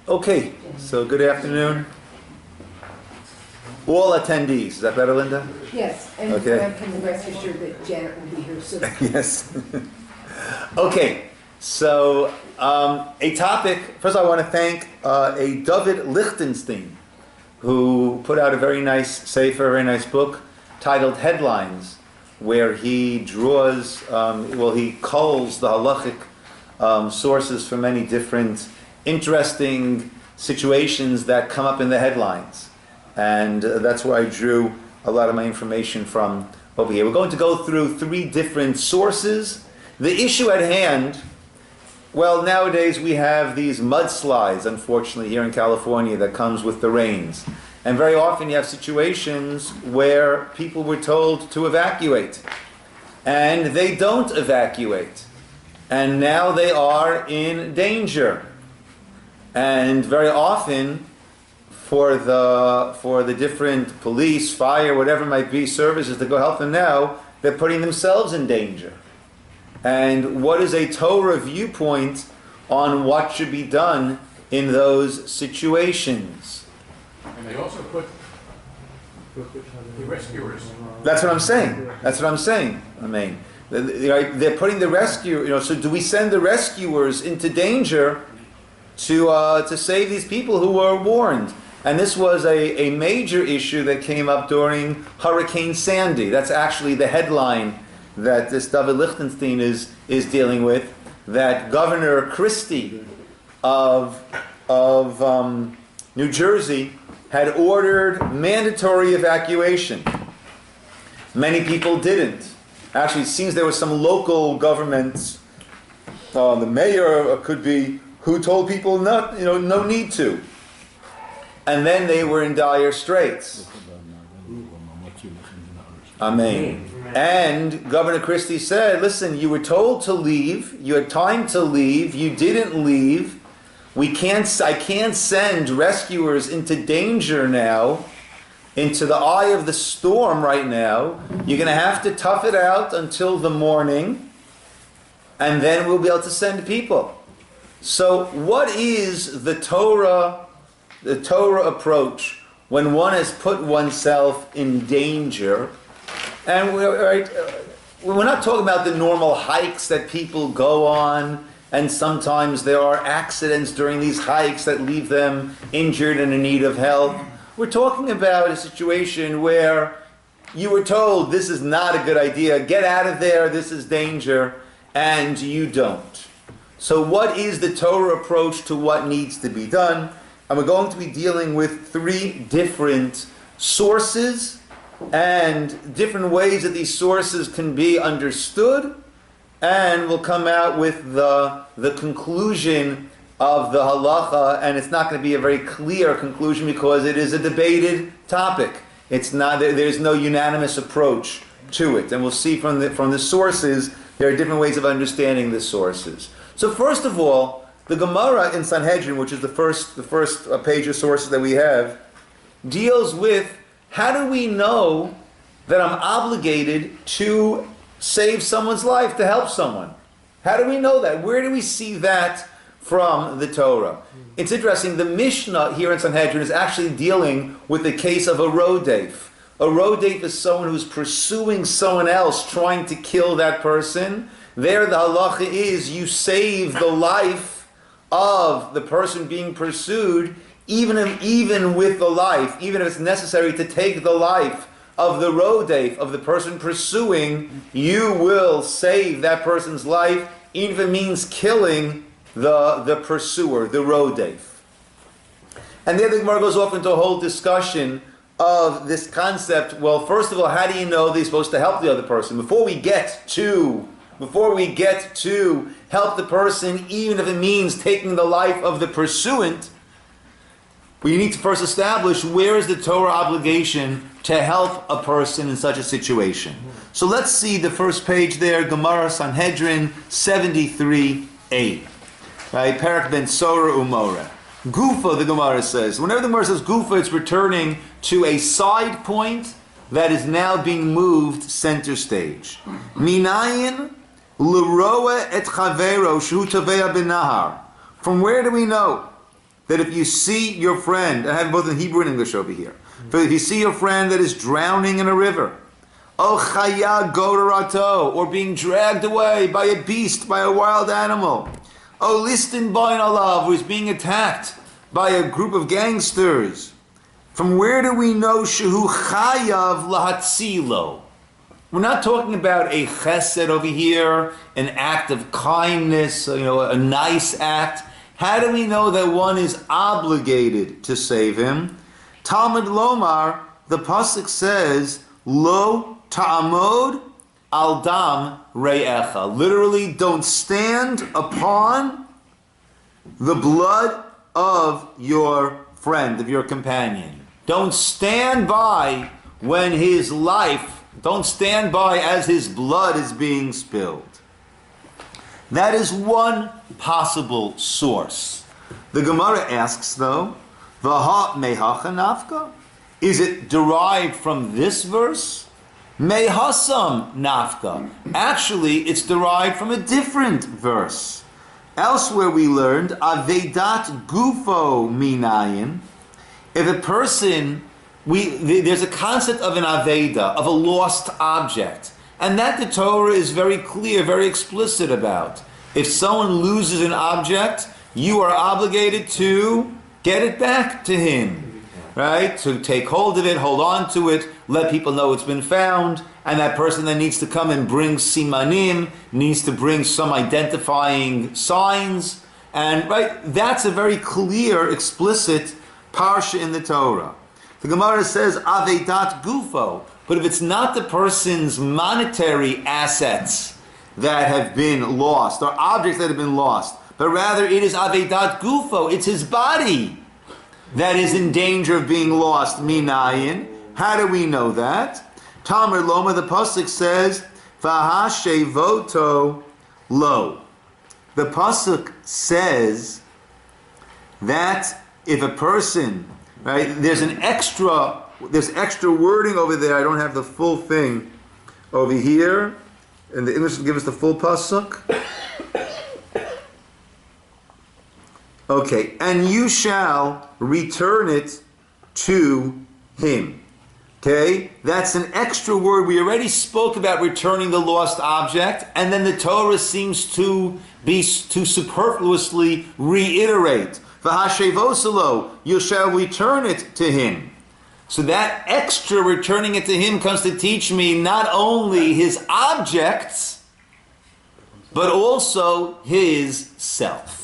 Okay, so good afternoon. All attendees. Is that better, Linda? Yes, and Okay. can rest assured that Janet will be here soon. Yes. Okay, so a topic. First, I want to thank a David Lichtenstein, who put out a very nice sefer, a very nice book titled Headlines, where he draws, he culls the halachic sources for many different interesting situations that come up in the headlines. And that's where I drew a lot of my information from over here. We're going to go through three different sources. The issue at hand, well, nowadays we have these mudslides, unfortunately, here in California that comes with the rains. And very often you have situations where people were told to evacuate. And they don't evacuate. And now they are in danger. And very often, for the different police, fire, whatever it might be, services to go help them now, they're putting themselves in danger. And what is a Torah viewpoint on what should be done in those situations? And they also put the rescuers. That's what I'm saying. That's what I'm saying. I mean, they're putting the rescue. So do we send the rescuers into danger to save these people who were warned? And this was a major issue that came up during Hurricane Sandy. That's actually the headline that this David Lichtenstein is dealing with. That Governor Christie of New Jersey had ordered mandatory evacuation. Many people didn't. Actually, it seems there was some local governments, the mayor could be, who told people no need to. And then they were in dire straits. Amen. And Governor Christie said, listen, you were told to leave, you had time to leave, you didn't leave. I can't send rescuers into danger now, into the eye of the storm right now. You're going to have to tough it out until the morning, and then we'll be able to send people. So what is the Torah approach when one has put oneself in danger? And we're not talking about the normal hikes that people go on, and sometimes there are accidents during these hikes that leave them injured and in need of help. We're talking about a situation where you were told this is not a good idea, get out of there, this is danger, and you don't. So what is the Torah approach to what needs to be done? And we're going to be dealing with three different sources and different ways that these sources can be understood, and we'll come out with the conclusion of the halacha, and it's not going to be a very clear conclusion because it is a debated topic. It's not, there's no unanimous approach to it, and we'll see from the sources there are different ways of understanding the sources. So first of all, the Gemara in Sanhedrin, which is the first page of sources that we have, deals with how do we know that I'm obligated to save someone's life, to help someone? How do we know that? Where do we see that from the Torah? It's interesting, the Mishnah here in Sanhedrin is actually dealing with the case of a rodef. A rodef is someone who's pursuing someone else, trying to kill that person. There the halacha is you save the life of the person being pursued, even with the life, even if it's necessary to take the life of the rodef, of the person pursuing, you will save that person's life, even if it means killing the pursuer, the rodef. And then the Gemara goes off into a whole discussion of this concept. Well, first of all, how do you know they're supposed to help the other person? Before we get to help the person, even if it means taking the life of the pursuant, we need to first establish where is the Torah obligation to help a person in such a situation. So let's see the first page there, Gemara Sanhedrin 73a. Right, Parak ben Sora Umora. Gufa, the Gemara says. Whenever the Gemara says Gufa, it's returning to a side point that is now being moved center stage. Minayin l'roa et chavero shu tavea benahar. From where do we know that if you see your friend, I have both in Hebrew and English over here. But if you see your friend that is drowning in a river, O chaya gorato, or being dragged away by a beast, by a wild animal, O listin bain alav, who is being attacked by a group of gangsters, from where do we know shehu chayav lahatzilo? We're not talking about a chesed over here, an act of kindness, a nice act. How do we know that one is obligated to save him? Talmud Lomar, the pasuk says, Lo ta'amod al dam re'echa. Literally, don't stand upon the blood of your friend, of your companion. Don't stand by when his life, don't stand by as his blood is being spilled. That is one possible source. The Gemara asks, though, V'ha mehacha nafka? Is it derived from this verse? Mehasam nafka. Actually, it's derived from a different verse. Elsewhere we learned, Avedat gufo minayin. If a person, there's a concept of an aveda, of a lost object. And that the Torah is very clear, very explicit about. If someone loses an object, you are obligated to get it back to him, right? To take hold of it, hold on to it, let people know it's been found, and that person then needs to come and bring simanim, needs to bring some identifying signs, and right, that's a very clear, explicit parsha in the Torah. The Gemara says, Avedat gufo, but if it's not the person's monetary assets that have been lost, or objects that have been lost, but rather it is Avedat gufo, it's his body that is in danger of being lost, minayin. How do we know that? Tamar Loma, the pasuk says, Vahashevoto lo. The pasuk says that if a person, right, there's extra wording over there. I don't have the full thing over here. And the English will give us the full pasuk. Okay, and you shall return it to him. Okay, that's an extra word. We already spoke about returning the lost object, and then the Torah seems to superfluously reiterate. V'hashevosalo, you shall return it to him. So that extra returning it to him comes to teach me not only his objects, but also his self.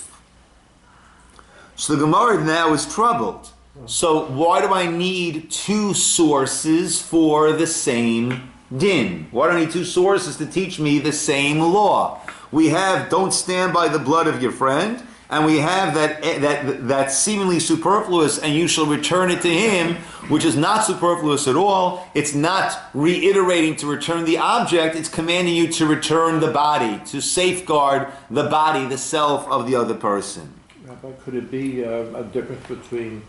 So the Gemara now is troubled. So why do I need two sources for the same din? Why do I need two sources to teach me the same law? We have don't stand by the blood of your friend, and we have that seemingly superfluous, and you shall return it to him, which is not superfluous at all. It's not reiterating to return the object, it's commanding you to return the body, to safeguard the body, the self of the other person. Rabbi, could it be a difference between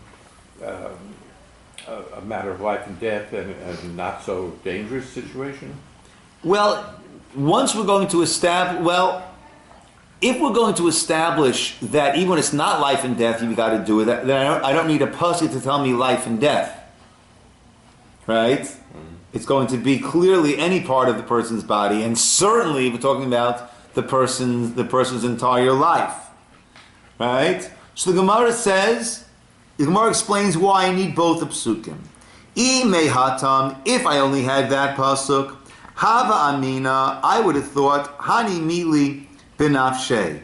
a matter of life and death and a not so dangerous situation? Well, once we're going to establish, if we're going to establish that even when it's not life and death, you've got to do it, then I don't need a pasuk to tell me life and death. Right? Mm-hmm. It's going to be clearly any part of the person's body, and certainly we're talking about the person's entire life. Right? So the Gemara says, the Gemara explains why I need both the psukim. Hatam, if I only had that pasuk, Hava Amina, I would have thought, Hani Mili Benafshe.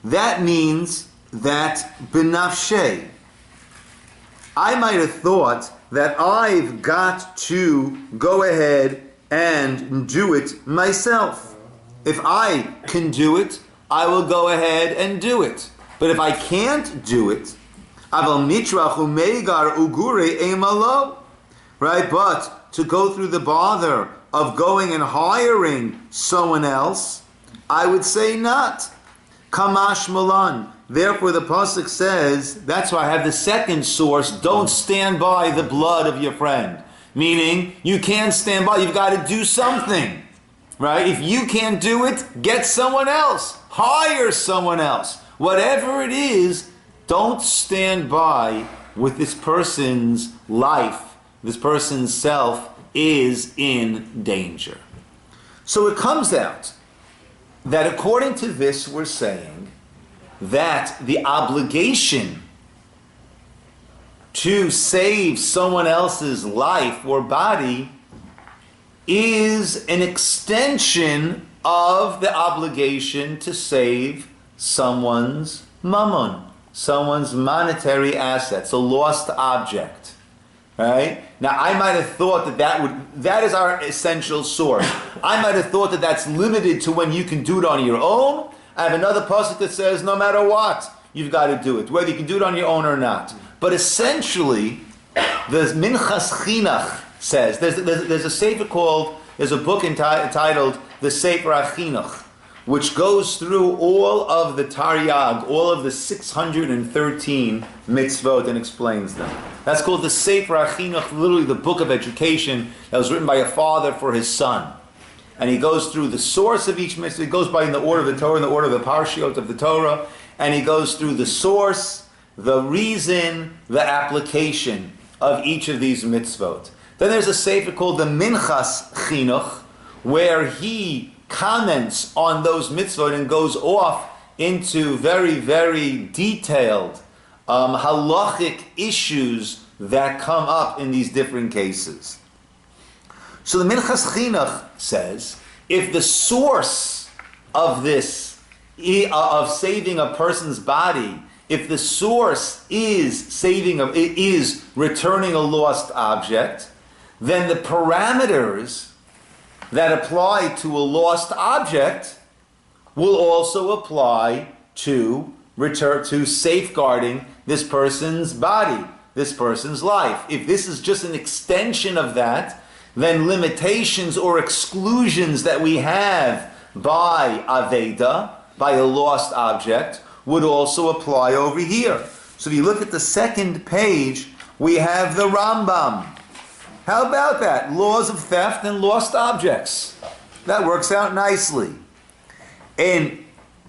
That means that Benafshe. I might have thought that I've got to go ahead and do it myself. If I can do it, I will go ahead and do it. But if I can't do it, Aval Mitrach Umegar Ugure Emalo. Right? But to go through the bother of going and hiring someone else, I would say not. Kamash Malan. Therefore the pasuk says, that's why I have the second source, don't stand by the blood of your friend. Meaning, you can't stand by, you've got to do something. Right? If you can't do it, get someone else. Hire someone else. Whatever it is, Don't stand by with this person's life, this person's self is in danger. So it comes out that according to this, we're saying that the obligation to save someone else's life or body is an extension of the obligation to save someone's mammon, someone's monetary assets, a lost object. Right? Now, I might have thought that is our essential source. I might have thought that that's limited to when you can do it on your own. I have another pasuk that says no matter what, you've got to do it, whether you can do it on your own or not. But essentially, the Minchas Chinuch says, there's a sefer there's a book entitled the Sefer HaChinuch, which goes through all of the Taryag, all of the 613 mitzvot and explains them. That's called the Sefer HaChinuch, literally the book of education that was written by a father for his son. And he goes through the source of each mitzvah. He goes by in the order of the Torah, in the order of the parshiot of the Torah, and he goes through the source, the reason, the application of each of these mitzvot. Then there's a sefer called the Minchas Chinuch, where he comments on those mitzvot and goes off into very, very detailed halachic issues that come up in these different cases. So the Minchas Chinuch says, if the source of this, of saving a person's body, if the source is is returning a lost object, then the parameters that apply to a lost object will also apply to safeguarding this person's body, this person's life. If this is just an extension of that, then limitations or exclusions that we have by Aveda, by a lost object, would also apply over here. So if you look at the second page, we have the Rambam. How about that? Laws of theft and lost objects. That works out nicely. In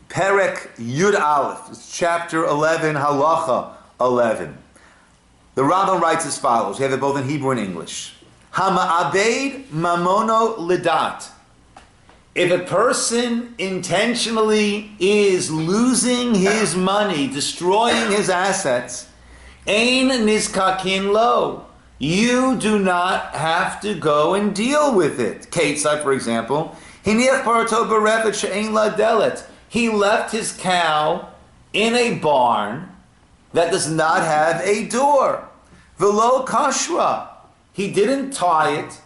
Perek Yud Aleph, it's chapter 11, Halacha 11. The Rambam writes as follows. We have it both in Hebrew and English. Hama'abed mamono lidat. If a person intentionally is losing his money, destroying his assets, ein nizkakin lo. You do not have to go and deal with it. Ketzad, for example, hiniach parato berefet she'ein la delet. He left his cow in a barn that does not have a door. Velo kashra. He didn't tie it.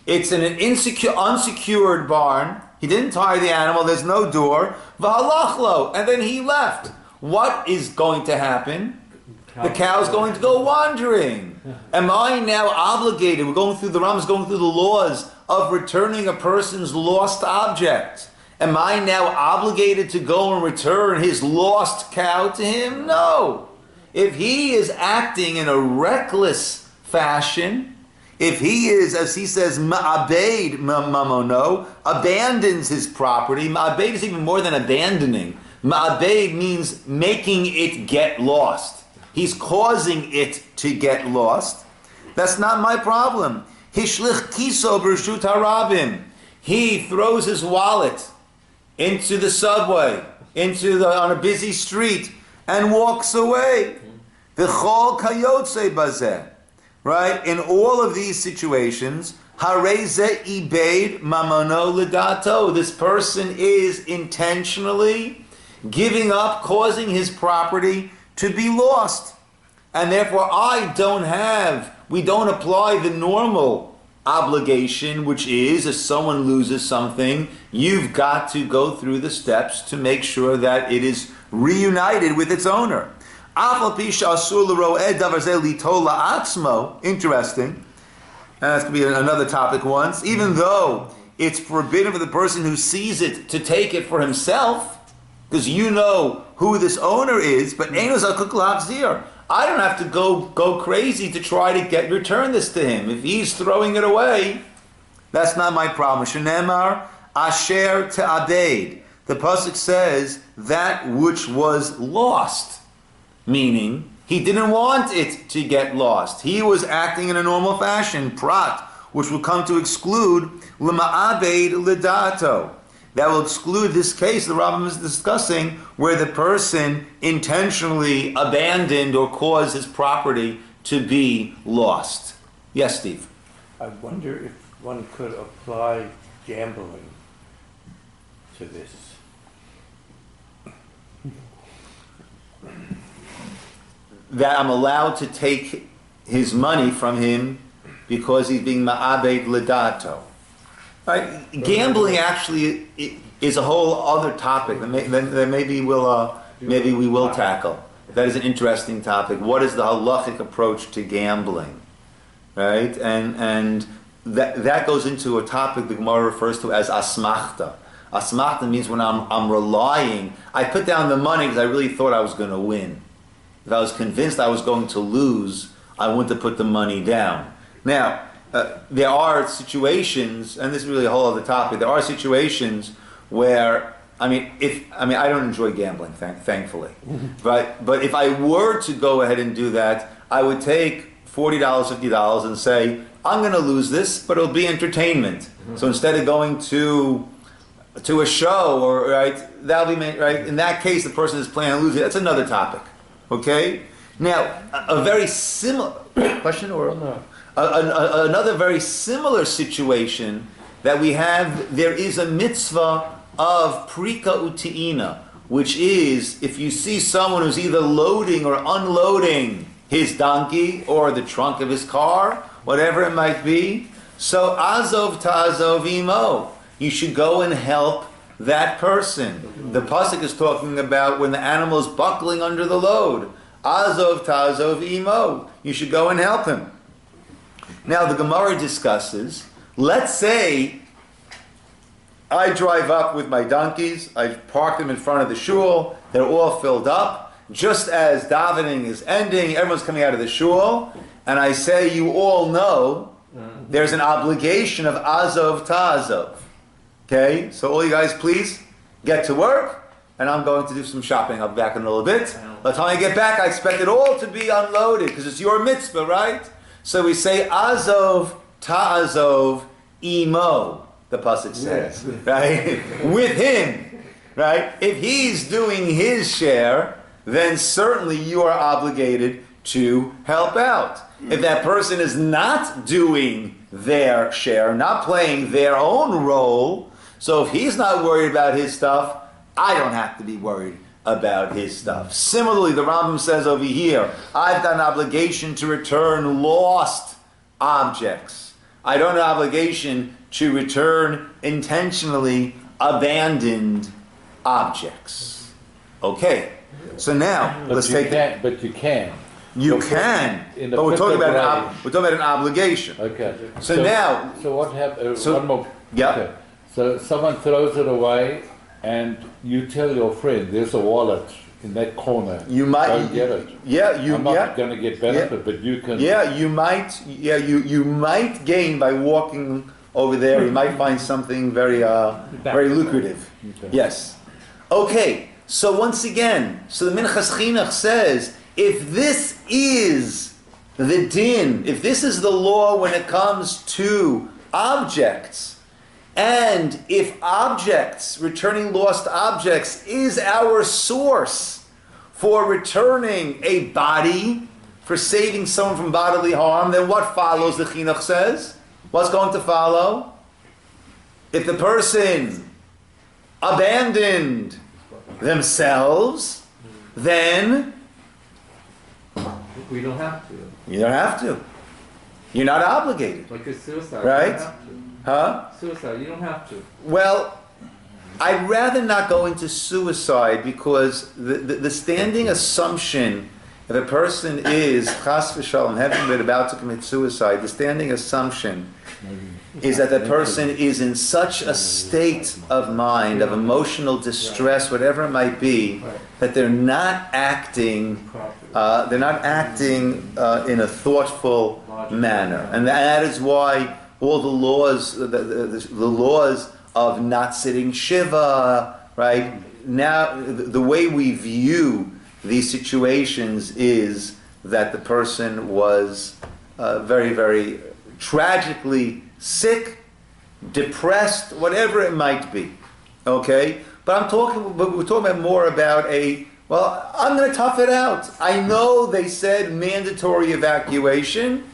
It's in an unsecured barn. He didn't tie the animal. There's no door. V'halachlo. And then he left. What is going to happen? The cow's going to go wandering. Am I now obligated? The Rambam's going through the laws of returning a person's lost object. Am I now obligated to go and return his lost cow to him? No. If he is acting in a reckless fashion, if he is, as he says, ma'abed mamono, abandons his property. Ma'abed is even more than abandoning. Ma'abed means making it get lost. He's causing it to get lost. That's not my problem. Hishlich kiso b'rshut harabim. He throws his wallet into the subway, on a busy street, and walks away. V'chol kayotze bazeh. Right? In all of these situations, hareze ibed mamono lidato. This person is intentionally giving up, causing his property to be lost. And therefore we don't apply the normal obligation, which is if someone loses something, you've got to go through the steps to make sure that it is reunited with its owner. Interesting. That's going to be another topic once. Even though it's forbidden for the person who sees it to take it for himself, because you know who this owner is, but I don't have to go crazy to try to return this to him. If he's throwing it away, that's not my problem. Shenemar asher te'abed. The pasuk says that which was lost. Meaning, he didn't want it to get lost. He was acting in a normal fashion, prat, which will come to exclude l'ma'abed l'dato. That will exclude this case the Rabbi is discussing, where the person intentionally abandoned or caused his property to be lost. Yes, Steve? I wonder if one could apply gambling to this. That I'm allowed to take his money from him because he's being ma'abed l'dato. Right? Gambling actually is a whole other topic that maybe we will tackle. That is an interesting topic. What is the halachic approach to gambling? Right? And that goes into a topic the Gemara refers to as asmachta. Asmachta means when I'm relying, I put down the money because I really thought I was going to win. If I was convinced I was going to lose, I wouldn't have put the money down. Now, there are situations, and this is really a whole other topic, there are situations where, I don't enjoy gambling, thankfully. But if I were to go ahead and do that, I would take $40, $50 and say, I'm going to lose this, but it'll be entertainment. So instead of going to a show, or that'll be right. In that case, the person is planning on losing. That's another topic. Okay. Now, a very similar question, or no? Another very similar situation that we have. There is a mitzvah of prika uti'ina, which is if you see someone who's either loading or unloading his donkey or the trunk of his car, whatever it might be. So azov ta'azov imo. You should go and help that person. The pasuk is talking about when the animal is buckling under the load. Azov ta'azov imo. You should go and help him. Now the Gemara discusses, let's say I drive up with my donkeys, I park them in front of the shul, they're all filled up. Just as davening is ending, everyone's coming out of the shul, and I say, you all know there's an obligation of azov ta'azov. Okay, so all you guys please get to work, and I'm going to do some shopping. I'll be back in a little bit. By the time I get back, I expect it all to be unloaded, because it's your mitzvah, right? So we say azov ta'azov imo, the pasuk says, right? With him, right? If he's doing his share, then certainly you are obligated to help out. If that person is not doing their share, not playing their own role, so if he's not worried about his stuff, I don't have to be worried about his stuff. Similarly, the Rambam says over here, I've got an obligation to return lost objects. I don't have an obligation to return intentionally abandoned objects. Okay, so now let's take that. But you can. You can, but we're talking about an obligation. Okay. So now, so what happens? So- one more. Yeah. Okay. So someone throws it away, and you tell your friend, "There's a wallet in that corner. You might Go get it." Yeah, I'm not going to get benefit, but you can. Yeah, you might. Yeah, you might gain by walking over there. You might find something very lucrative. Okay. Yes. Okay. So once again, so the Minchas Chinuch says, if this is the din, if this is the law when it comes to objects, and if objects, returning lost objects, is our source for returning a body, for saving someone from bodily harm, then what follows, the Chinuch says? What's going to follow? If the person abandoned themselves, then We don't have to. you don't have to. You're not obligated. Like a suicide. Right? You don't have to. Huh? Suicide, you don't have to. Well, I'd rather not go into suicide because the standing assumption if a person is chas v'shalom, heaven forbid, about to commit suicide, the standing assumption is that the person is in such a state of mind, of emotional distress, whatever it might be, that they're not acting in a thoughtful manner, and that is why all the laws, the laws of not sitting shiva, right? Now, the way we view these situations is that the person was very, very tragically sick, depressed, whatever it might be. Okay? But we're talking about more about I'm going to tough it out. I know they said mandatory evacuation,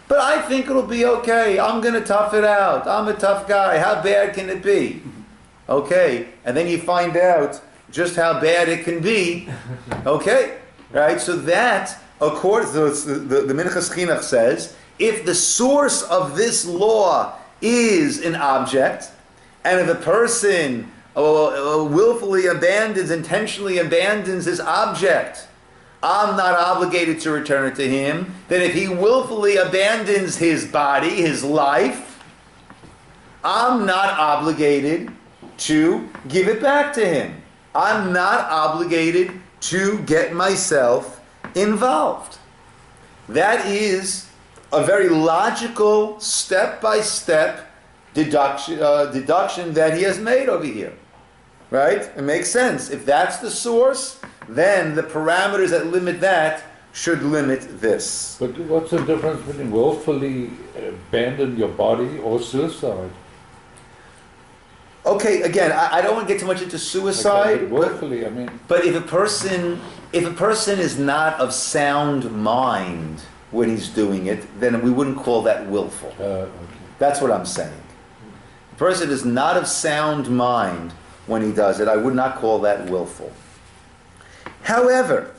but I think it'll be okay. I'm going to tough it out. I'm a tough guy. How bad can it be? Okay? And then you find out just how bad it can be. Okay? Right? So that, according to the Minchas Chinuch says, if the source of this law is an object, and if a person willfully intentionally abandons his object, I'm not obligated to return it to him. Then if he willfully abandons his body, his life, I'm not obligated to give it back to him. I'm not obligated to get myself involved. That is a very logical, step-by-step deduction that he has made over here. Right? It makes sense. If that's the source, then the parameters that limit that should limit this. But what's the difference between willfully abandon your body or suicide? Okay, again, I don't want to get too much into suicide. Okay, willfully, but if a person is not of sound mind when he's doing it, then we wouldn't call that willful. Okay. That's what I'm saying. The person is not of sound mind when he does it. I would not call that willful. However,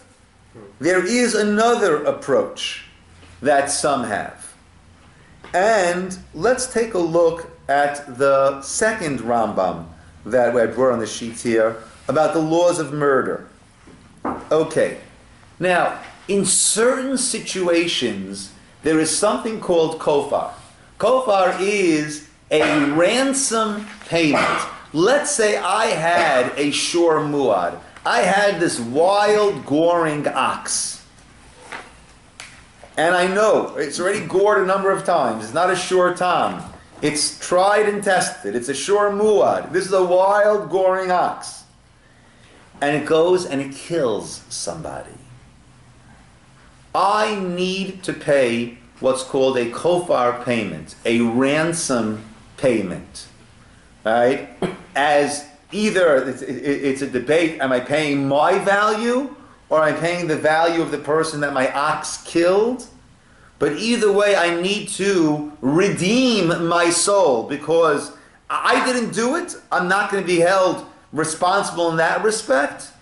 there is another approach that some have. And let's take a look at the second Rambam that I brought on the sheet here about the laws of murder. Okay. Now, in certain situations, there is something called kofar. Kofar is a ransom payment. Let's say I had a shor muad. I had this wild, goring ox. And I know it's already gored a number of times. It's not a shor tam. It's tried and tested. It's a shor muad. This is a wild, goring ox. And it goes and it kills somebody. I need to pay what's called a kofar payment, a ransom payment. Right? As either it's a debate, am I paying my value or am I paying the value of the person that my ox killed? But either way, I need to redeem my soul because I didn't do it. I'm not going to be held responsible in that respect.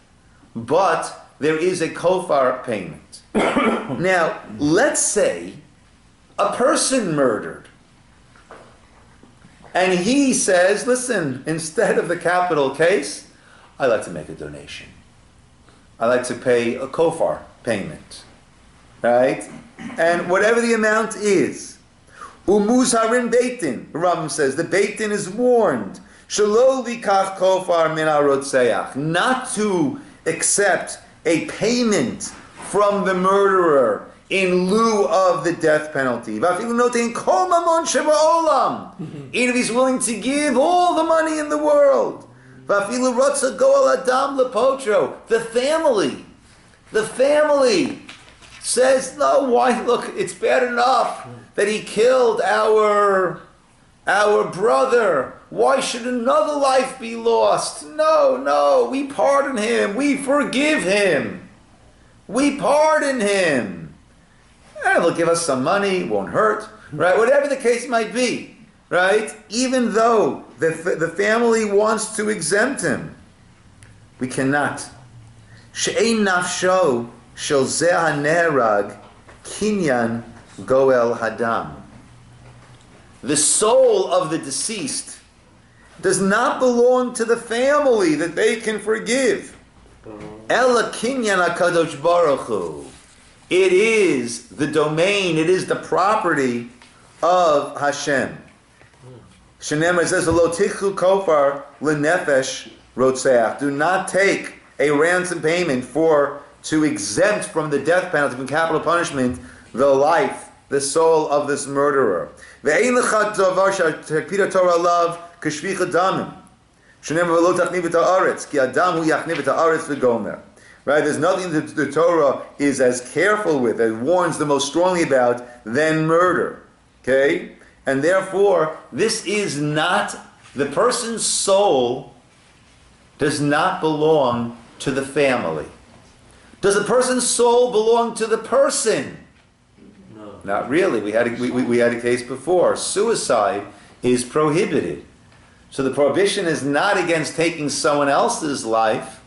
But there is a kofar payment. Now, let's say a person murdered. And he says, listen, instead of the capital case, I like to make a donation. I like to pay a kofar payment. Right? And whatever the amount is. Umuzharin beitin, the Rambam says, the beitin is warned. Shelo likach kofar min harotzeach, not to accept a payment from the murderer in lieu of the death penalty. Even if he's willing to give all the money in the world. The family says, no, why? Look, it's bad enough that he killed our brother. Why should another life be lost? No, we pardon him. We forgive him. We pardon him. And he'll give us some money, won't hurt, right? Whatever the case might be, right? Even though the family wants to exempt him, we cannot. She'ein nafsho shel zeh haneherag kinyan goel hadam. The soul of the deceased does not belong to the family that they can forgive. Ela kinyan hakadosh baruch hu. It is the domain, it is the property of Hashem. Shenemar says, "Lo tichu kofar lenefesh rotzeach." Do not take a ransom payment to exempt from the death penalty, from capital punishment, the life, the soul of this murderer. Ve'ein lecha davar she'akpid Torah alav k'shvicha damim. Shenemar v'lo tachniv et haaretz ki adam hu yachniv et haaretz v'gomer. right? There's nothing that the Torah is as careful with, and warns the most strongly about, than murder. Okay? And therefore, this is not, the person's soul does not belong to the family. Does the person's soul belong to the person? No. Not really. We had a case before. Suicide is prohibited. So the prohibition is not against taking someone else's life.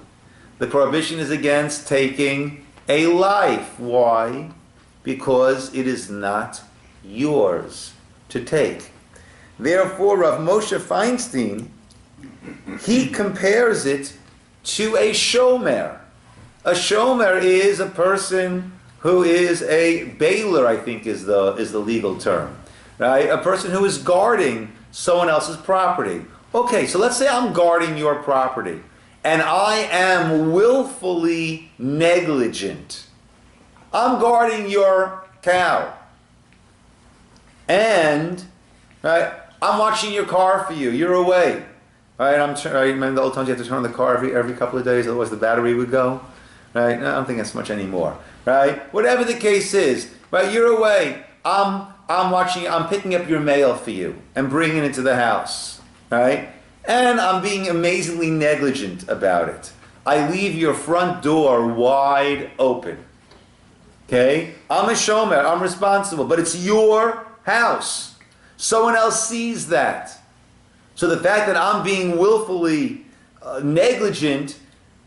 The prohibition is against taking a life. Why? Because it is not yours to take. Therefore, Rav Moshe Feinstein, he compares it to a shomer. A shomer is a person who is a bailer, I think is the legal term. Right? A person who is guarding someone else's property. Okay, so let's say I'm guarding your property, and I am willfully negligent. I'm guarding your cow. And right, I'm watching your car for you. You're away. Right? I remember the old times you had to turn on the car every couple of days, otherwise the battery would go. Right? No, I don't think that's much anymore. Right? Whatever the case is, right? You're away. I'm picking up your mail for you and bringing it to the house. Right? And I'm being amazingly negligent about it. I leave your front door wide open. Okay? I'm a shomer. I'm responsible. But it's your house. Someone else sees that. So the fact that I'm being willfully negligent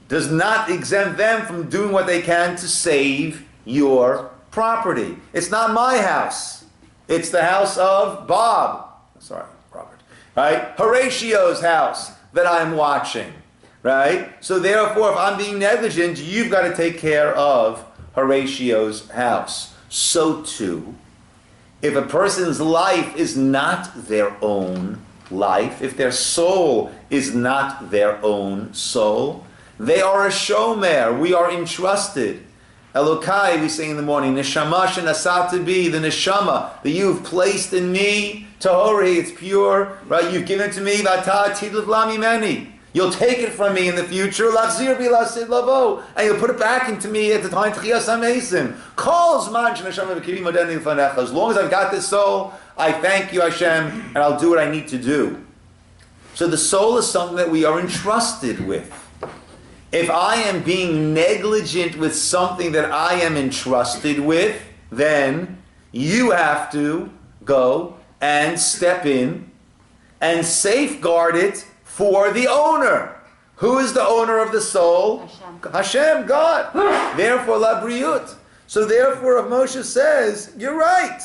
does not exempt them from doing what they can to save your property. It's not my house. It's the house of Bob. Sorry, Robert. Right? Horatio's house that I'm watching. Right? So therefore, if I'm being negligent, you've got to take care of Horatio's house. So too, if a person's life is not their own life, if their soul is not their own soul, they are a shomer. We are entrusted. Elokai, we sing in the morning, neshama shenasata bi, the neshama that you've placed in me, tahori, it's pure, right? You've given it to me, v'ata atid l'vla mimeni. You'll take it from me in the future, lachzir bi lasid lavo, and you'll put it back into me at the time tchiyas hamesim. Kol zman sheneshama v'kirim modeni l'fanecha. As long as I've got this soul, I thank you, Hashem, and I'll do what I need to do. So the soul is something that we are entrusted with. If I am being negligent with something that I am entrusted with, then you have to go and step in and safeguard it for the owner. Who is the owner of the soul? Hashem, God. Therefore, la briut. So therefore, if Moshe says, you're right.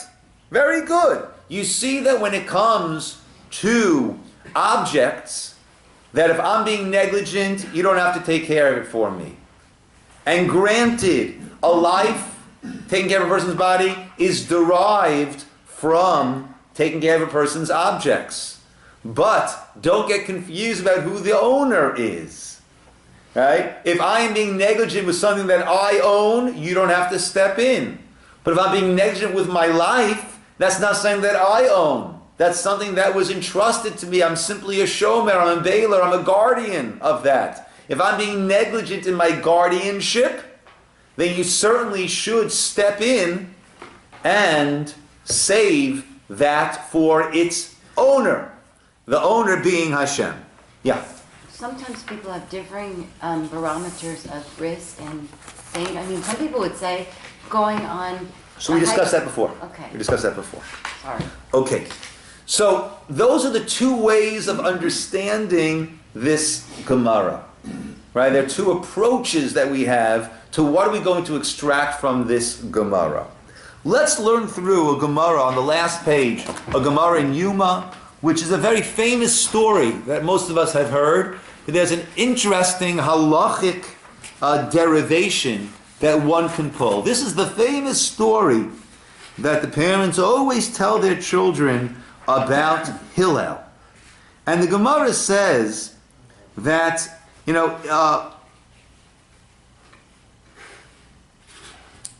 Very good. You see that when it comes to objects, that if I'm being negligent, you don't have to take care of it for me. And granted, a life, taking care of a person's body, is derived from taking care of a person's objects. But don't get confused about who the owner is. Right? If I am being negligent with something that I own, you don't have to step in. But if I'm being negligent with my life, that's not something that I own. That's something that was entrusted to me. I'm simply a shomer, I'm a bailer, I'm a guardian of that. If I'm being negligent in my guardianship, then you certainly should step in and save that for its owner. The owner being Hashem. Yeah. Sometimes people have differing barometers of risk and danger. I mean, some people would say going on... So we discussed that before. Okay. We discussed that before. Sorry. Okay. So those are the two ways of understanding this Gemara. Right? There are two approaches that we have to what are we going to extract from this Gemara. Let's learn through a Gemara on the last page, a Gemara in Yuma, which is a very famous story that most of us have heard. There's an interesting halachic derivation that one can pull. This is the famous story that the parents always tell their children about Hillel. And the Gemara says that, if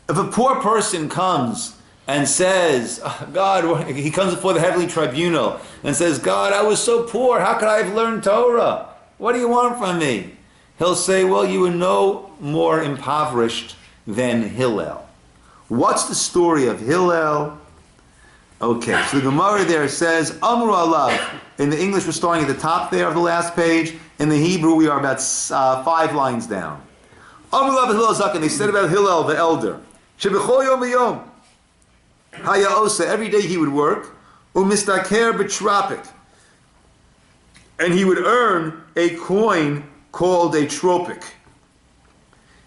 a poor person comes and says, God, he comes before the heavenly tribunal and says, God, I was so poor, how could I have learned Torah? What do you want from me? he'll say, well, you were no more impoverished than Hillel. What's the story of Hillel? Okay, so the Gemara there says, Amru Alav. In the English, we're starting at the top there of the last page. In the Hebrew, we are about 5 lines down. Amru Alav Hillel Zaken. They said about Hillel, the elder. Shebechol yom v'yom. Haya osa. Every day he would work. Umistaker b'tropik. And he would earn a coin called a tropic.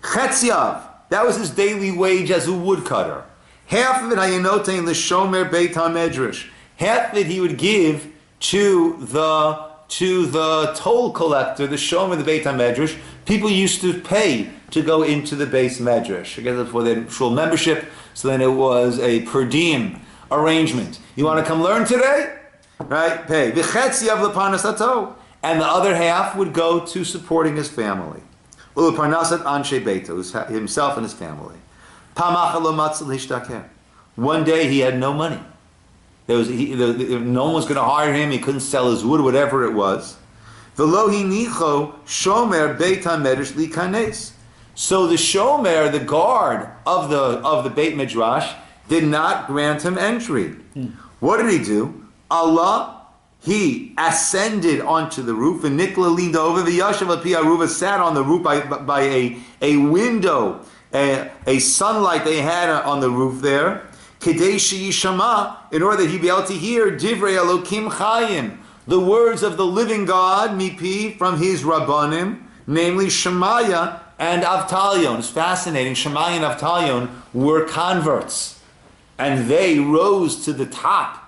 Chetziav. That was his daily wage as a woodcutter. Half of it, Hayanote, the Shomer Beit HaMedrash. Half of it he would give to the toll collector, the Shomer, the Beit HaMedrash. People used to pay to go into the Beis Medrash. I guess before they had shul membership, so then it was a per diem arrangement. You want to come learn today? Right? Pay. V'chetziav leparnasato. And the other half would go to supporting his family. Uleparnasat anshe beito, himself and his family. One day he had no money. No one was going to hire him. He couldn't sell his wood, whatever it was. So the shomer, the guard of the Beit Midrash, did not grant him entry. What did he do? He ascended onto the roof, and Nikla leaned over. The Yashav Api Aruva sat on the roof by a window. A sunlight they had on the roof there, Kadeshi Yishama, in order that he be able to hear Divrei Elokim Chayim, the words of the living God, Mipi, from his Rabbanim, namely Shemaya and Avtalion. It's fascinating. Shemaya and Avtalion were converts, and they rose to the top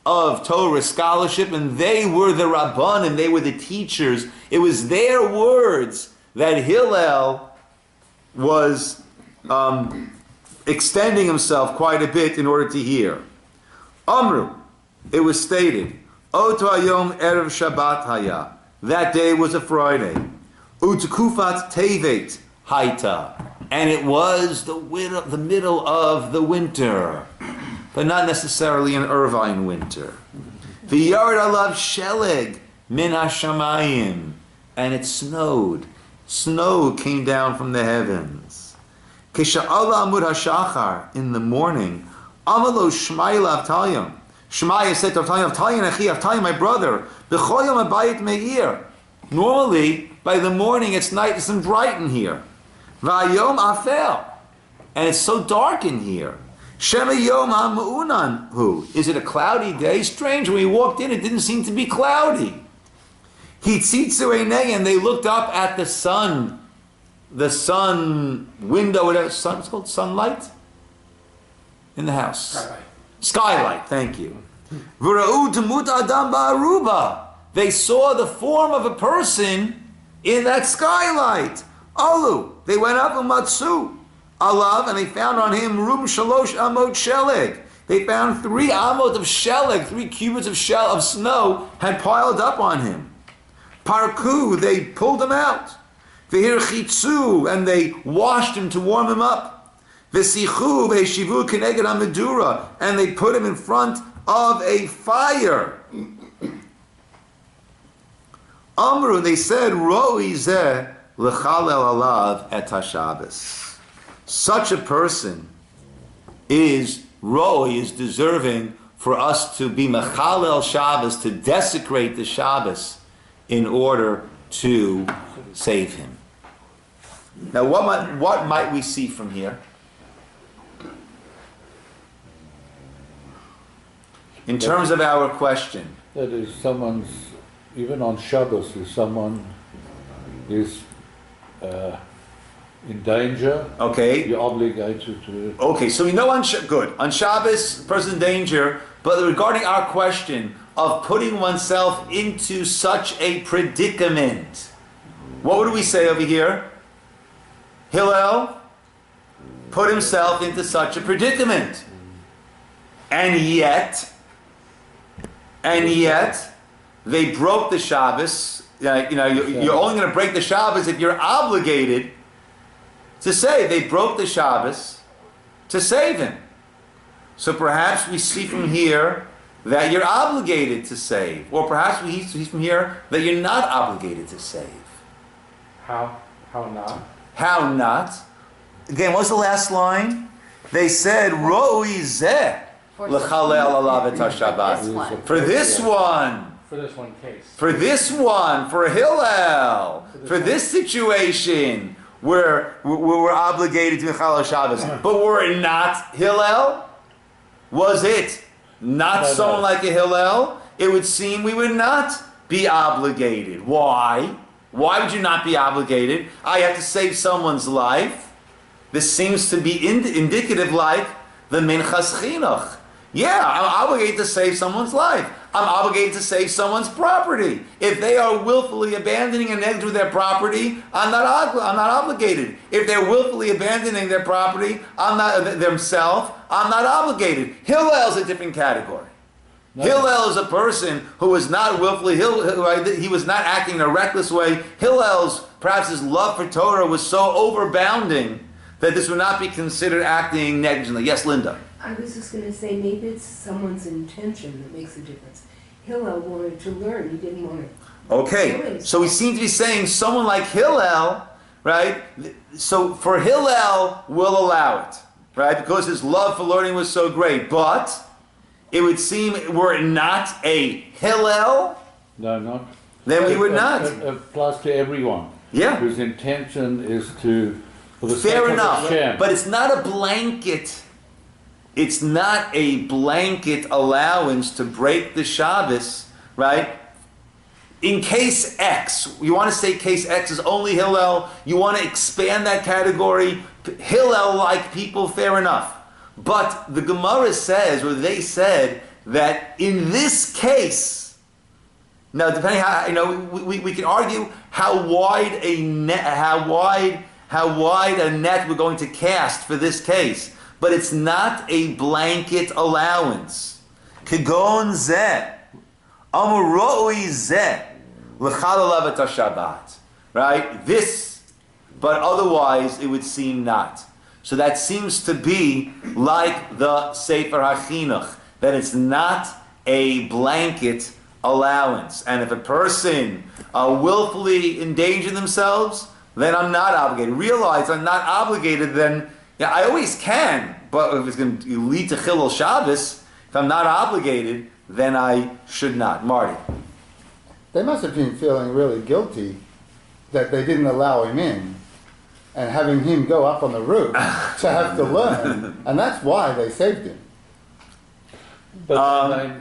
of Torah scholarship, and they were the Rabbanim, they were the teachers. It was their words that Hillel was extending himself quite a bit in order to hear. Amru, it was stated, Oto Hayom Erev Shabbat Haya. That day was a Friday. Utkufat Tevet Haita. And it was the middle of the winter, but not necessarily an Irvine winter. V'yard alav sheleg min hashamayim. And it snowed. Snow came down from the heavens. Kisha'ala amud hashachar, in the morning, amalo Shmaya Avtalion. Shmaya said to Avtalion, Avtalion achi, Avtalion my brother, b'chol yom habayit meir. Normally, by the morning it's nice and bright in here. V'ayom afel. And it's so dark in here. Shema yom ha'mu'unan hu. Is it a cloudy day? Strange, when we walked in it didn't seem to be cloudy. Hitzitzu einei, and they looked up at the sun window, whatever, it's called sunlight in the house. Skylight, thank you. V'ra'u demut adam ba'aruba. They saw the form of a person in that skylight. Alu, they went up and matsu alav, and they found on him rum shalosh amot sheleg. They found 3 amot of sheleg, 3 cubits of snow had piled up on him. Parku, they pulled him out. V'hirchitzu, and they washed him to warm him up. V'sichu v'eshivu keneged hamedura, and they put him in front of a fire. Amru, they said, Ro'i zeh l'chalel alav et haShabbos. Such a person is deserving for us to be mechalel Shabbos, to desecrate the Shabbos in order to save him. Now, what might we see from here? In terms of our question. That is someone's, even on Shabbos, if someone is in danger, okay, you're obligated to... Okay, so we know on Shabbos, person in danger, but regarding our question of putting oneself into such a predicament, what would we say over here? Hillel put himself into such a predicament. And yet, they broke the Shabbos. You're only going to break the Shabbos if you're obligated to say they broke the Shabbos to save him. So perhaps we see from here that you're obligated to save. Or perhaps we see from here that you're not obligated to save. How? How not? How not? Again, what's the last line? They said, Ro'i zeh l'chalel alav et HaShabbat. For this one. For this one case. For this one, for Hillel, for this situation, we're obligated to Mechal Shabbos. But were it not Hillel? Was it not someone like a Hillel? It would seem we would not be obligated. Why? Why would you not be obligated? I have to save someone's life. This seems to be indicative like the Minchas Chinuch. Yeah, I'm obligated to save someone's life. I'm obligated to save someone's property. If they are willfully abandoning and negligent with their property, I'm not obligated. If they're willfully abandoning their property, themselves, I'm not obligated. Hillel is a different category. No. Hillel is a person who was not willfully, he was not acting in a reckless way. Perhaps his love for Torah was so overbounding that this would not be considered acting negligently. Yes, Linda? I was just going to say, maybe it's someone's intention that makes a difference. Hillel wanted to learn, he didn't want to. Okay, so we seem to be saying someone like Hillel, right? So for Hillel, we'll allow it, right? Because his love for learning was so great. But it would seem, were it not a Hillel, No, not. then we would not. It applies to everyone. Yeah. Whose intention is to. For the Fair sake of enough, Hashem. but it's not a blanket. It's not a blanket allowance to break the Shabbos, right? In case X, you want to say case X is only Hillel, you want to expand that category, Hillel-like people, fair enough. But the Gemara says, or they said, that in this case, now depending how, we can argue how wide a net we're going to cast for this case. But it's not a blanket allowance. Kegon zeh, amuroi zeh, l'chal alav et HaShabbat. Right? This, but otherwise it would seem not. So that seems to be like the Sefer HaChinuch, that it's not a blanket allowance. And if a person willfully endanger themselves, then I'm not obligated. Realize I'm not obligated, then yeah, I always can, but if it's going to lead to Chilul Shabbos, if I'm not obligated, then I should not. Marty. They must have been feeling really guilty that they didn't allow him in and having him go up on the roof to have to learn, and that's why they saved him. But I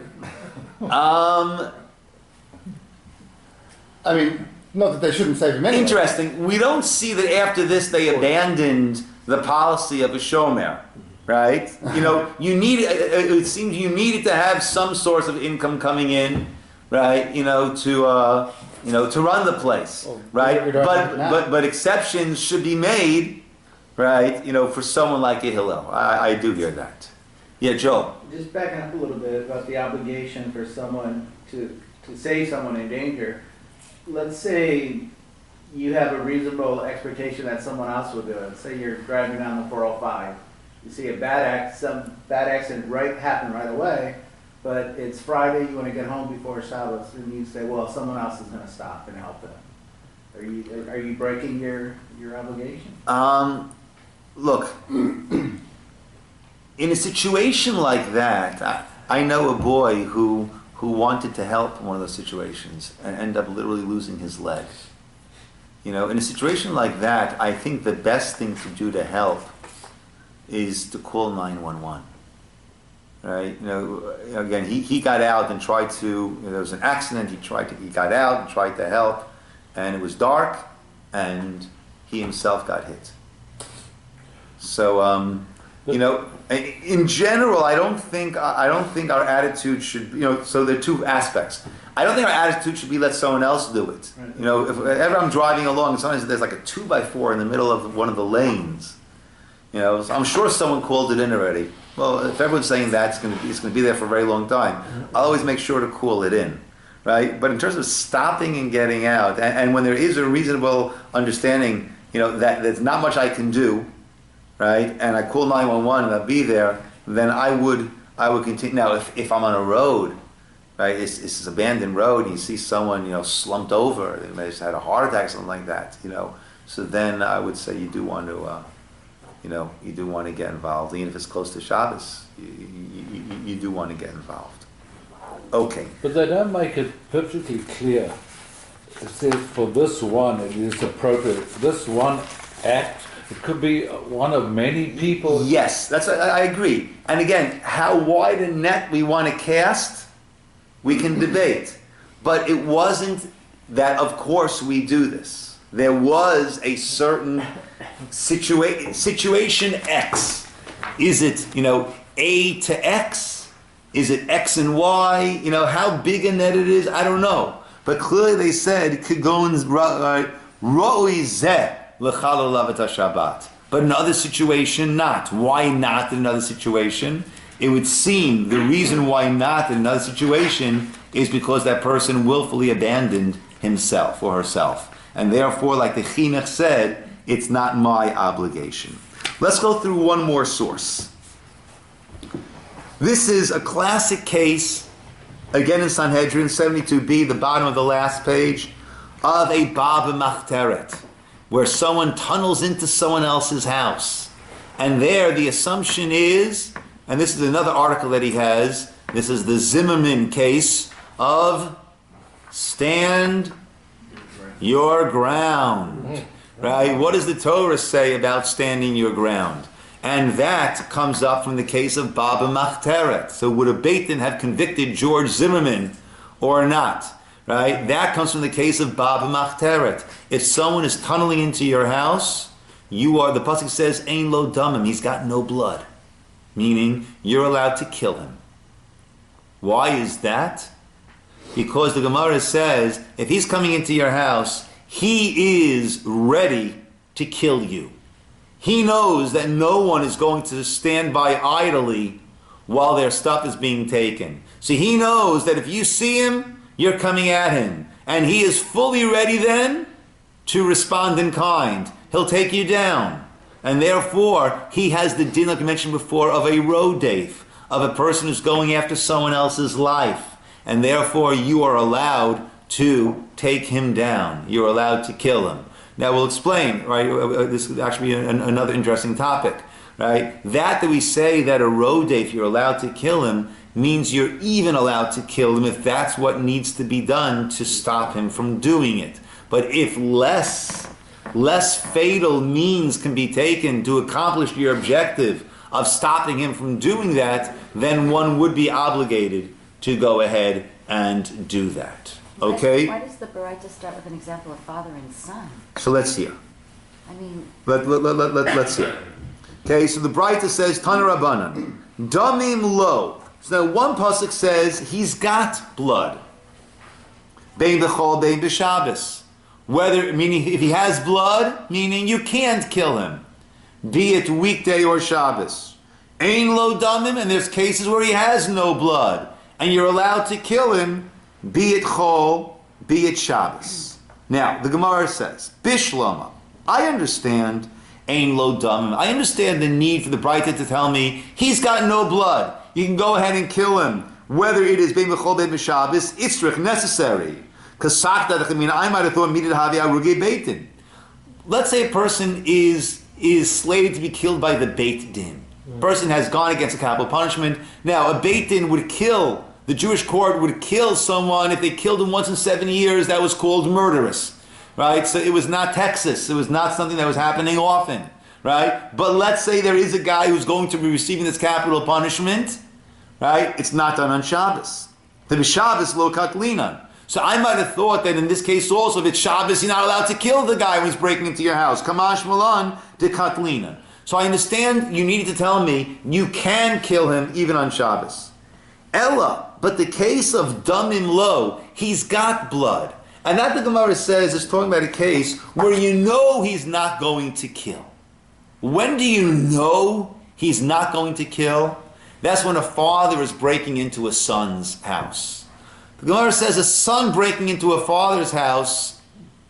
mean, not that they shouldn't save him anyway. Interesting. We don't see that after this they abandoned the policy of a shomer, right? You need. It seems you needed to have some source of income coming in, right? To run the place, right? But exceptions should be made, right? For someone like a Hillel. I do hear that. Yeah, Joe. Just backing up a little bit about the obligation for someone to save someone in danger. Let's say you have a reasonable expectation that someone else will do it. Say you're driving down the 405. You see some bad accident happen right away, but it's Friday, you want to get home before Shabbos, and you say, well, someone else is going to stop and help them. Are you breaking your obligation? Look, in a situation like that, I know a boy who wanted to help in one of those situations and ended up literally losing his leg. In a situation like that, I think the best thing to do to help is to call 911. Right? Again, he got out and tried to. There was an accident. He got out and tried to help, and it was dark, and he himself got hit. So, in general, I don't think our attitude should. So there are two aspects. I don't think our attitude should be let someone else do it. Right. If ever I'm driving along, sometimes there's like a 2x4 in the middle of one of the lanes. So I'm sure someone called it in already. Well, if everyone's saying that, it's going to be there for a very long time. I'll always make sure to call it in, right? But in terms of stopping and getting out, and when there is a reasonable understanding, that there's not much I can do, right? And I call 911 and I'll be there, then I would continue. Now, if I'm on a road, right, it's an abandoned road, and you see someone, slumped over, they may have had a heart attack, something like that, so then I would say you do want to, you do want to get involved. Even if it's close to Shabbos, you do want to get involved. Okay. But they don't make it perfectly clear. It says for this one it is appropriate. This one act, it could be one of many people. Yes, I agree. And again, how wide a net we want to cast, we can debate. But it wasn't that, of course, we do this. There was a certain situation X. Is it, A to X? Is it X and Y? How big a net it is, I don't know. But clearly they said, Kagon's Roi Zeh L'chal Olavet HaShabbat. But in another situation, not. Why not in another situation? It would seem the reason why not in another situation is because that person willfully abandoned himself or herself. And therefore, like the Chinuch said, it's not my obligation. Let's go through one more source. This is a classic case, again in Sanhedrin 72b, the bottom of the last page, of a Baba Machteret, where someone tunnels into someone else's house. And there the assumption is, and this is another article that he has, this is the Zimmerman case of stand your ground. Right? What does the Torah say about standing your ground? And that comes up from the case of Baba Machteret. So would a Beit Din have convicted George Zimmerman or not? Right? That comes from the case of Baba Machteret. If someone is tunneling into your house, the pasuk says, Ein lo damim, he's got no blood. Meaning, you're allowed to kill him. Why is that? Because the Gemara says, if he's coming into your house, he is ready to kill you. He knows that no one is going to stand by idly while their stuff is being taken. So he knows that if you see him, you're coming at him. And he is fully ready then to respond in kind. He'll take you down. And therefore, he has the din, like I mentioned before, of a rodef, of a person who's going after someone else's life. And therefore, you are allowed to take him down. You're allowed to kill him. Now we'll explain, right? This is actually another interesting topic, right? That we say that a rodef, you're allowed to kill him, means you're even allowed to kill him if that's what needs to be done to stop him from doing it. But if less fatal means can be taken to accomplish your objective of stopping him from doing that, then one would be obligated to go ahead and do that. Okay? Why does the Baraita start with an example of father and son? So let's hear. I mean... Let's hear. Okay, so the Baraita says, Tana Rabbanan, Damim lo. So now one pasuk says, he's got blood. Bein b'chol, bein b'Shabbos. Whether, meaning if he has blood, meaning you can't kill him. Be it weekday or Shabbos. Ein lo damim, and there's cases where he has no blood. And you're allowed to kill him, be it Chol, be it Shabbos. Now, the Gemara says, Bishlama, I understand Ein lo damim. I understand the need for the Baraita to tell me, he's got no blood. You can go ahead and kill him. Whether it is Bein B'chol, Bein B'Shabbos, Itzrich, necessary. Because I might have thought, Beit Din. Let's say a person is slated to be killed by the Beit Din. Person has gone against a capital punishment. Now, a Beit Din would kill, the Jewish court would kill someone if they killed him once in 7 years. That was called murderous, right? So it was not Texas. It was not something that was happening often, right? But let's say there is a guy who's going to be receiving this capital punishment, right? It's not done on Shabbos. The Shabbos lo katlinan. So I might have thought that in this case also, if it's Shabbos, you're not allowed to kill the guy when he's breaking into your house. Kamash malan de katlina. So I understand you needed to tell me you can kill him even on Shabbos. Ella, but the case of damim lo, he's got blood. And that the Gemara says is talking about a case where you know he's not going to kill. When do you know he's not going to kill? That's when a father is breaking into a son's house. The Gemara says a son breaking into a father's house,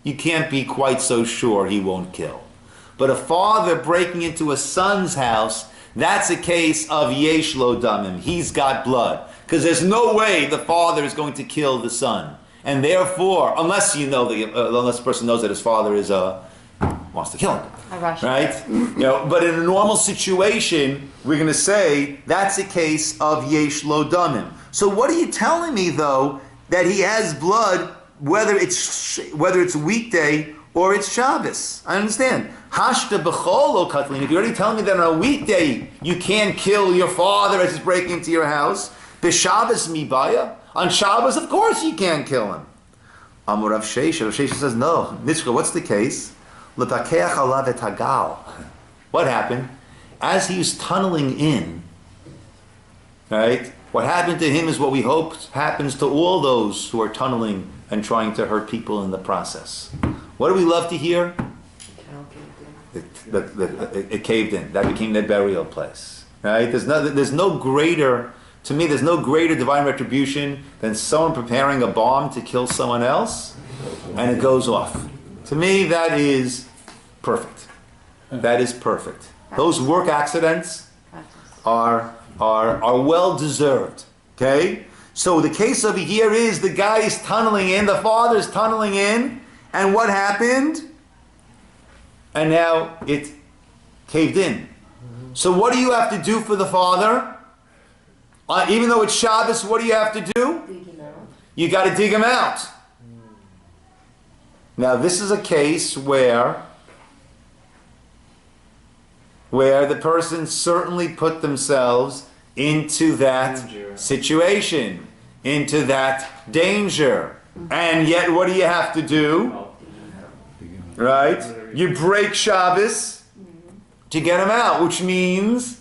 you can't be quite so sure he won't kill. But a father breaking into a son's house, that's a case of yesh lo damim. He's got blood. Because there's no way the father is going to kill the son. And therefore, unless the person knows that his father is a wants to kill him. A Russian. Right? But in a normal situation, we're going to say that's a case of yesh lo damim. So what are you telling me though that he has blood whether it's weekday or it's Shabbos? I understand. Hashta b'chol lo katlin. If you're already telling me that on a weekday you can't kill your father as he's breaking into your house, b'Shabbos mibaya. On Shabbos, of course you can't kill him. Amar Rav Shesha. Rav Shesha says no. Nitzchah, what's the case? L'takeach alav et hagal. What happened? As he was tunneling in, right? What happened to him is what we hope happens to all those who are tunneling and trying to hurt people in the process. What do we love to hear? It caved in. That became their burial place. Right? There's no greater divine retribution than someone preparing a bomb to kill someone else, and it goes off. To me, that is perfect. That is perfect. Those work accidents are well deserved. Okay? So the case over here is the guy is tunneling in, the father's tunneling in, and what happened? And now it caved in. So what do you have to do for the father? Even though it's Shabbos, what do you have to do? Dig him out. You got to dig him out. Now this is a case where the person certainly put themselves into that situation, into that danger. And yet what do you have to do? Right? You break Shabbos to get him out, which means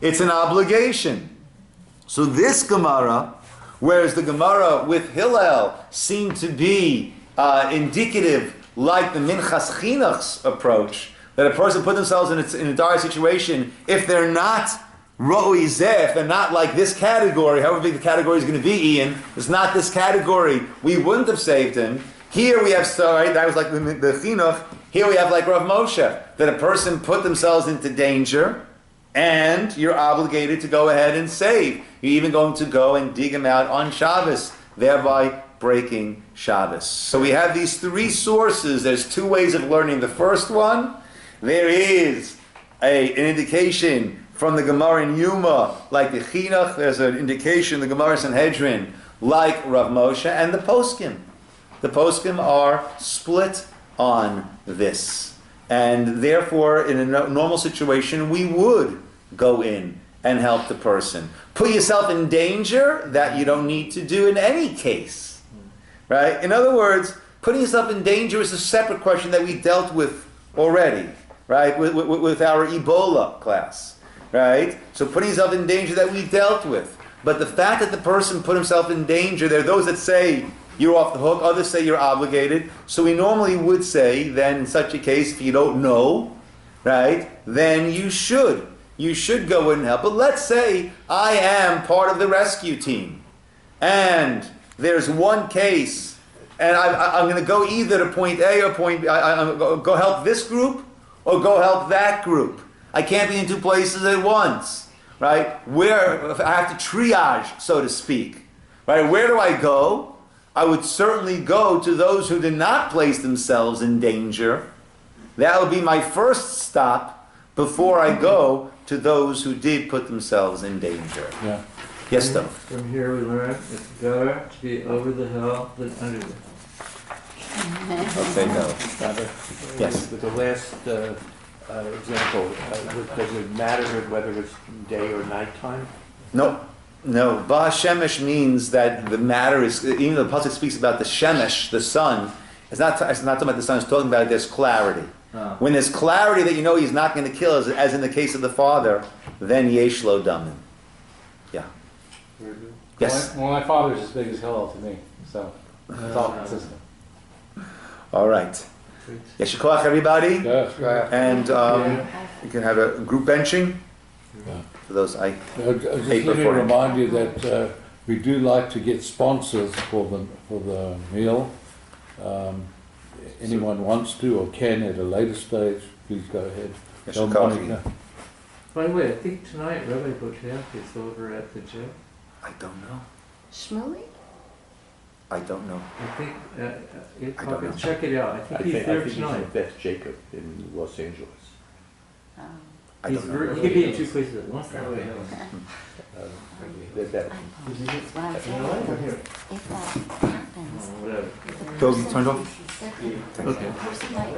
it's an obligation. So this Gemara, whereas the Gemara with Hillel seemed to be indicative, like the Minchas Chinuch's approach, that a person put themselves in a dire situation if they're not Ro'oi Zeh, if they're not like this category, however big the category is going to be, Ian, it's not this category, we wouldn't have saved him. Here we have, that was like the Chinuch, here we have like Rav Moshe, that a person put themselves into danger, and you're obligated to go ahead and save. You're even going to go and dig him out on Shabbos, thereby breaking Shabbos. So we have these three sources. There's two ways of learning. The first one, there is an indication from the Gemara in Yuma, like the Chinuch. There's an indication in the Gemara Sanhedrin, like Rav Moshe, and the Poskim. The Poskim are split on this. And therefore, in a normal situation, we would go in and help the person. Put yourself in danger, that you don't need to do in any case. Right? In other words, putting yourself in danger is a separate question that we dealt with already. Right? With our Ebola class. Right? So putting yourself in danger that we dealt with. But the fact that the person put himself in danger, there are those that say you're off the hook, others say you're obligated. So we normally would say, then in such a case, if you don't know, right, then you should. You should go in and help. But let's say I am part of the rescue team, and there's one case, and I'm going to go either to point A or point B. I'm going to go help this group or go help that group. I can't be in two places at once, right? Where if I have to triage, so to speak, right? Where do I go? I would certainly go to those who did not place themselves in danger. That would be my first stop before I go to those who did put themselves in danger. Yeah. Yes, though. From here we learn it's better to be over the hill than under the hill. Okay, no. Yes. With the last example, does it matter whether it's day or nighttime? No. No. Ba Shemesh means that the matter is, even though the Pasuk speaks about the Shemesh, the sun, it's not talking about the sun, it's talking about there's clarity. Oh. When there's clarity that you know he's not going to kill, as in the case of the father, then yesh lo damim. Yeah. Yes. Well, my father's as big as Hillel to me, so it's all consistent. All right. Yeshua koach, everybody. Yeah. And you can have a group benching. Yeah. For those Just let me remind you that we do like to get sponsors for the meal. Anyone wants to or can at a later stage, please go ahead. Tell Monica. By the way, I think tonight Rabbi Botank is over at the gym. I don't know. Shmuley? I don't know. I think, I don't know. check it out. I think he's I there think he's tonight. with Beth Jacob in Los Angeles. I He's don't know. he could be in two places at once. They're better. That's what I'm saying. If that happens, Whatever. the Bill, you person turned off? who's sick, Okay. the person might